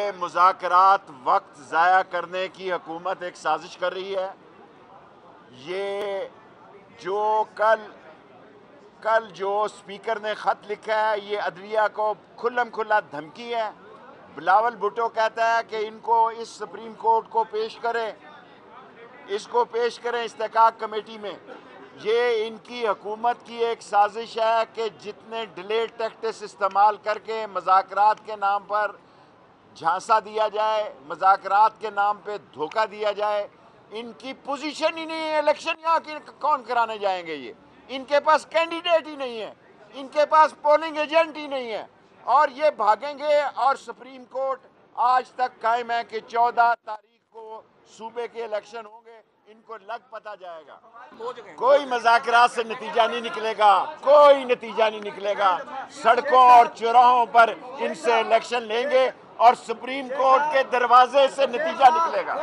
ये मुज़ाकरात वक्त ज़ाया करने की हुकूमत एक साजिश कर रही है। ये जो कल जो स्पीकर ने ख़त लिखा है, ये अदलिया को खुल्लम खुल्ला धमकी है। बिलावल भुट्टो कहता है कि इनको इस सुप्रीम कोर्ट को पेश करें, इसको पेश करें इस्तेकाक कमेटी में। ये इनकी हुकूमत की एक साजिश है कि जितने डिलेड टैक्टिक्स इस्तेमाल करके मुज़ाकरात के नाम पर झांसा दिया जाए, मुज़ाकरात के नाम पे धोखा दिया जाए। इनकी पोजीशन ही नहीं है। इलेक्शन यहाँ की कौन कराने जाएंगे? ये इनके पास कैंडिडेट ही नहीं है, इनके पास पोलिंग एजेंट ही नहीं है, और ये भागेंगे। और सुप्रीम कोर्ट आज तक कायम है कि 14 तारीख को सूबे के इलेक्शन होंगे। इनको लग पता जाएगा, कोई मुज़ाकरात से नतीजा नहीं निकलेगा, कोई नतीजा नहीं निकलेगा। सड़कों और चौराहों पर इनसे इलेक्शन लेंगे और सुप्रीम कोर्ट के दरवाजे से नतीजा निकलेगा।